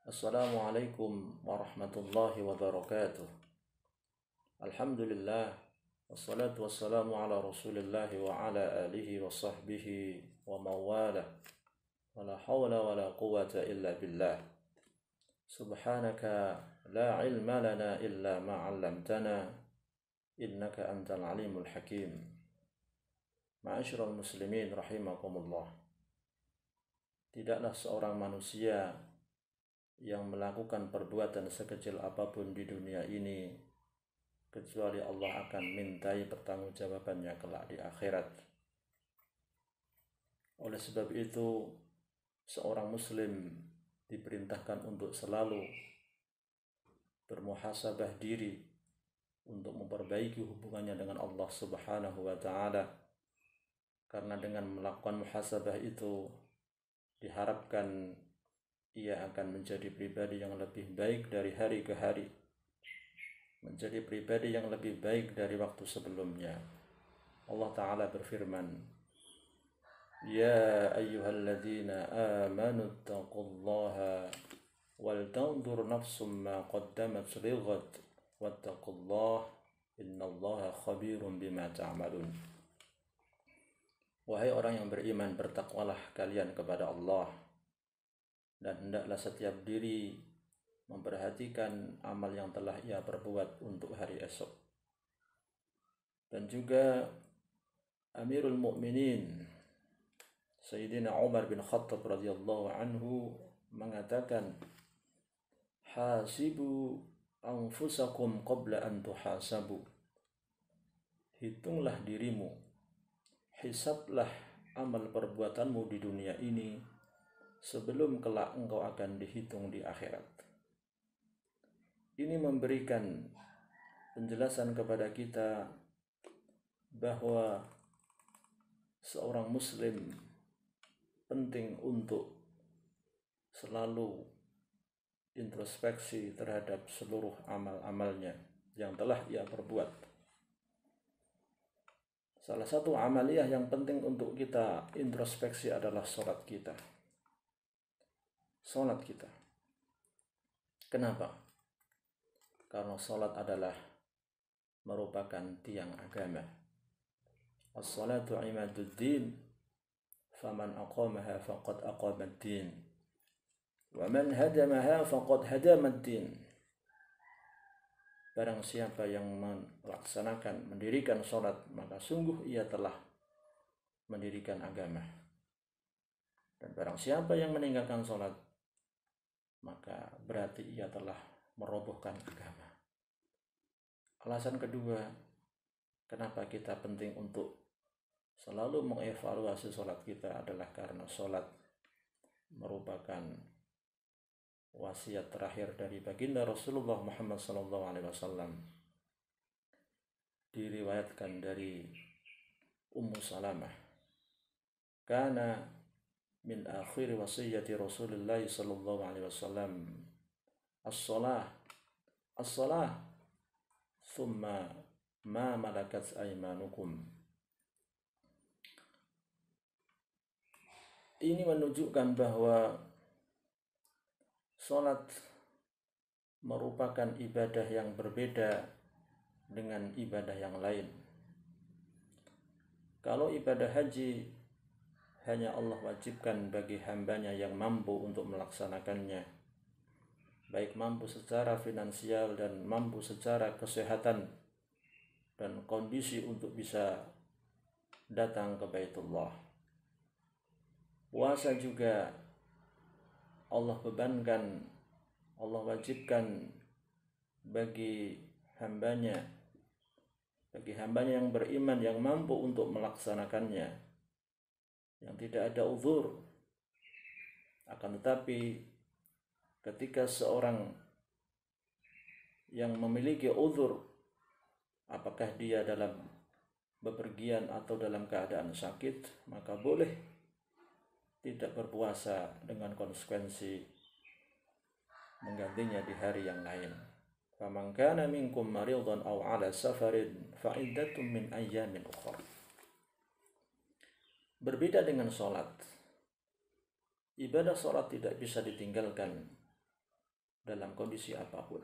Assalamualaikum warahmatullahi wabarakatuh. Alhamdulillah, wassalatu wassalamu ala rasulillah wa ala alihi wa sahbihi wa mawala, wa la hawla wa la quwata illa billah. Subhanaka la ilma lana illa ma 'allamtana, innaka antal alimul hakim. Ma'asyiral muslimin rahimakumullah. Tidaklah seorang manusia yang melakukan perbuatan sekecil apapun di dunia ini kecuali Allah akan mintai pertanggungjawabannya kelak di akhirat. Oleh sebab itu, seorang muslim diperintahkan untuk selalu bermuhasabah diri untuk memperbaiki hubungannya dengan Allah Subhanahu wa taala. Karena dengan melakukan muhasabah itu diharapkan ia akan menjadi pribadi yang lebih baik dari hari ke hari, menjadi pribadi yang lebih baik dari waktu sebelumnya. Allah Ta'ala berfirman, Ya ayyuhalladzina amanu taqullaha wal tanzur nafsum ma qaddamat lighad wattaqullaha innallaha khabirum bima ta'malun. Wahai orang yang beriman, bertakwalah kalian kepada Allah, dan hendaklah setiap diri memperhatikan amal yang telah ia perbuat untuk hari esok. Dan juga Amirul Mukminin Sayyidina Umar bin Khattab radhiyallahu anhu mengatakan, Hasibu anfusakum qabla an tuhasabu. Hitunglah dirimu, hisablah amal perbuatanmu di dunia ini sebelum kelak engkau akan dihitung di akhirat. Ini memberikan penjelasan kepada kita bahwa seorang muslim penting untuk selalu introspeksi terhadap seluruh amal-amalnya yang telah ia perbuat. Salah satu amaliyah yang penting untuk kita introspeksi adalah sholat kita. Sholat kita. Kenapa? Karena sholat adalah merupakan tiang agama. As-salatu imaduddin, faman aqamaha faqad aqamaddin, wa man hadamaha faqad hadamaddin. Barang siapa yang melaksanakan, mendirikan sholat, maka sungguh ia telah mendirikan agama. Dan barang siapa yang meninggalkan sholat, maka berarti ia telah merobohkan agama. Alasan kedua, kenapa kita penting untuk selalu mengevaluasi sholat kita adalah karena sholat merupakan wasiat terakhir dari baginda Rasulullah Muhammad SAW. Diriwayatkan dari Ummu Salamah, karena min akhir wasiyati Rasulullah sallallahu alaihi wasallam as-salah thumma ma malakat aymanukum. Ini menunjukkan bahwa salat merupakan ibadah yang berbeda dengan ibadah yang lain. Kalau ibadah haji hanya Allah wajibkan bagi hambanya yang mampu untuk melaksanakannya, baik mampu secara finansial dan mampu secara kesehatan dan kondisi untuk bisa datang ke Baitullah. Puasa juga Allah bebankan, Allah wajibkan bagi hambanya yang beriman, yang mampu untuk melaksanakannya, yang tidak ada uzur. Akan tetapi ketika seorang yang memiliki uzur, apakah dia dalam bepergian atau dalam keadaan sakit, maka boleh tidak berpuasa dengan konsekuensi menggantinya di hari yang lain. faman kana minkum maridan aw ala safarin fa iddatun min ayyamin ukhra. Berbeda dengan sholat, ibadah sholat tidak bisa ditinggalkan dalam kondisi apapun.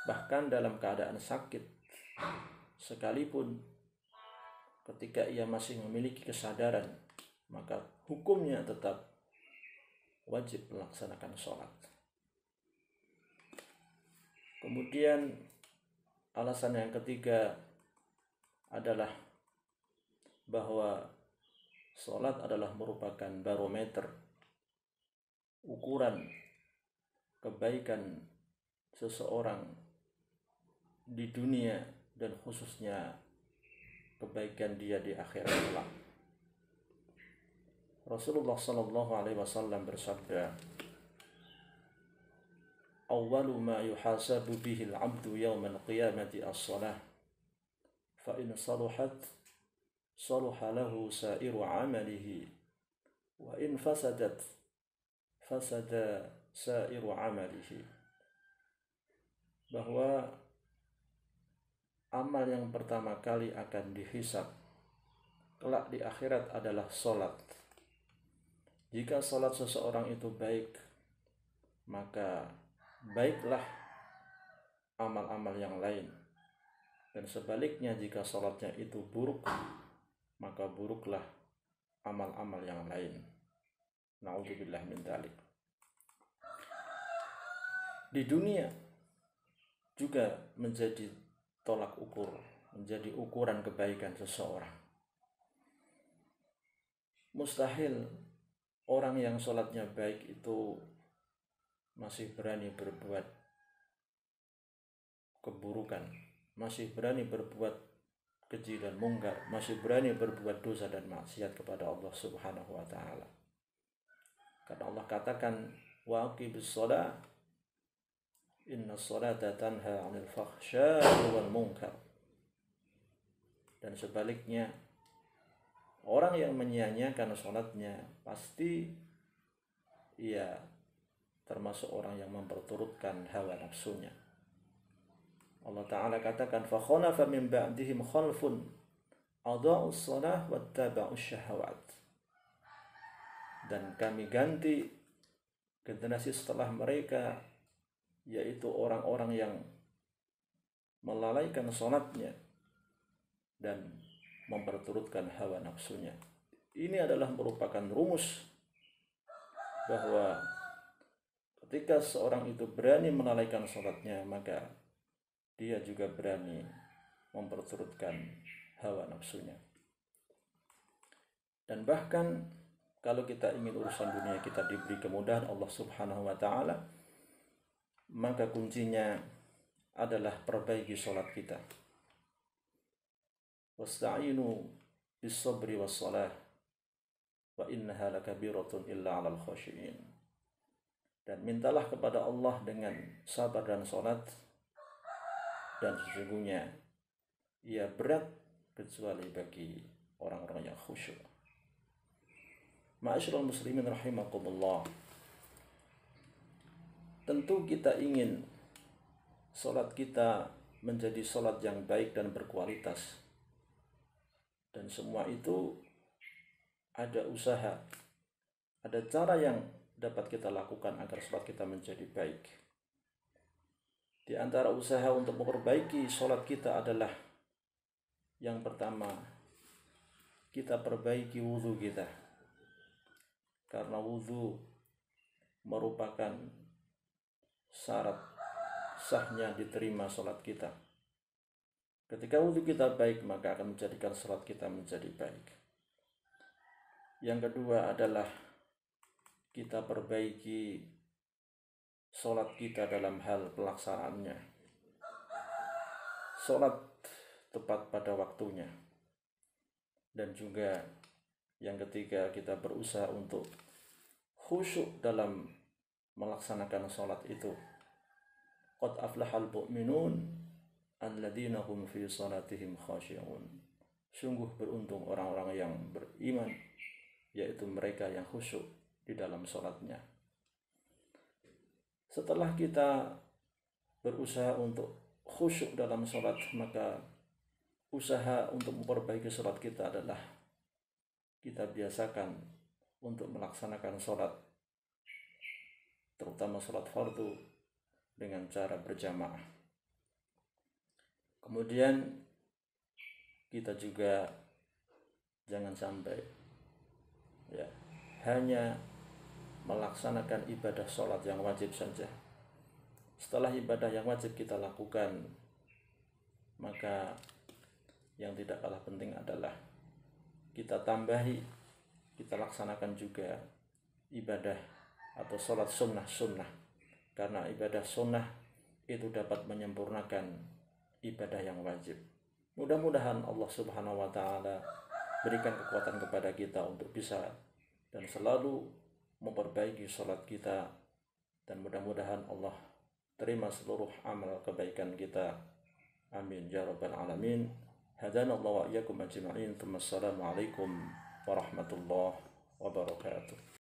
Bahkan dalam keadaan sakit sekalipun, ketika ia masih memiliki kesadaran, maka hukumnya tetap wajib melaksanakan sholat. Kemudian alasan yang ketiga adalah bahwa sholat adalah merupakan barometer, ukuran kebaikan seseorang di dunia dan khususnya kebaikan dia di akhirat kelak. Rasulullah sallallahu alaihi wasallam bersabda, "Awwalu ma yuhasabu bihi al-'abdu yawm al-qiyamati as-shalah, fa in saluhat saluha lahu sa'iru 'amalihi, wa in fasadat fasada sa'iru 'amalihi." Bahwa amal yang pertama kali akan dihisab kelak di akhirat adalah sholat. Jika sholat seseorang itu baik, maka baiklah amal-amal yang lain. Dan sebaliknya, jika sholatnya itu buruk, maka buruklah amal-amal yang lain. Na'udzubillah min dzalik. Di dunia juga menjadi tolak ukur, menjadi ukuran kebaikan seseorang. Mustahil orang yang sholatnya baik itu masih berani berbuat keburukan, masih berani berbuat keji dan mungkar, masih berani berbuat dosa dan maksiat kepada Allah Subhanahu wa ta'ala. Karena Allah katakan, wa aqibis shalah inna sholata tanha 'anil fahsya'i wal munkar. Dan sebaliknya, orang yang menyia-nyiakan sholatnya pasti ia termasuk orang yang memperturutkan hawa nafsunya. Allah Ta'ala katakan, فَخَلَفَ مِنْ بَعْدِهِمْ خَلْفٌ أَضَاعُوا الصَّلَاةَ وَاتَّبَعُوا الشَّهَوَاتِ. Dan kami ganti generasi setelah mereka, yaitu orang-orang yang melalaikan sholatnya dan memperturutkan hawa nafsunya. Ini adalah merupakan rumus bahwa ketika seorang itu berani melalaikan sholatnya, maka dia juga berani memperturutkan hawa nafsunya. Dan bahkan kalau kita ingin urusan dunia kita diberi kemudahan Allah Subhanahu wa ta'ala, maka kuncinya adalah perbaiki sholat kita. Wasta'inu bis sabri was salah wa innaha lakabiratun illa 'alal khashiyin. Dan mintalah kepada Allah dengan sabar dan sholat, dan sesungguhnya ia berat kecuali bagi orang-orang yang khusyuk. Ma'asyiral muslimin rahimakumullah. Tentu kita ingin sholat kita menjadi sholat yang baik dan berkualitas. Dan semua itu ada usaha, ada cara yang dapat kita lakukan agar sholat kita menjadi baik. Di antara usaha untuk memperbaiki sholat kita adalah yang pertama, kita perbaiki wudhu kita. Karena wudhu merupakan syarat sahnya diterima sholat kita. Ketika wudhu kita baik, maka akan menjadikan sholat kita menjadi baik. Yang kedua adalah kita perbaiki sholat kita dalam hal pelaksanaannya. Sholat tepat pada waktunya. Dan juga yang ketiga, kita berusaha untuk khusyuk dalam melaksanakan sholat itu. Qad aflahal mu'minun alladzina hum fi sholatihim khashi'un. Sungguh beruntung orang-orang yang beriman, yaitu mereka yang khusyuk di dalam sholatnya. Setelah kita berusaha untuk khusyuk dalam sholat, maka usaha untuk memperbaiki sholat kita adalah kita biasakan untuk melaksanakan sholat, terutama sholat fardu, dengan cara berjamaah. Kemudian kita juga jangan sampai hanya melaksanakan ibadah sholat yang wajib saja. Setelah ibadah yang wajib kita lakukan, maka yang tidak kalah penting adalah kita tambahi, kita laksanakan juga ibadah atau sholat sunnah-sunnah, karena ibadah sunnah itu dapat menyempurnakan ibadah yang wajib. Mudah-mudahan Allah Subhanahu wa Ta'ala berikan kekuatan kepada kita untuk bisa dan selalu memperbaiki sholat kita, dan mudah-mudahan Allah terima seluruh amal kebaikan kita. Amin ya rabbal alamin. Hadanallahu wa iyyakum ajma'in. Assalamualaikum warahmatullahi wabarakatuh.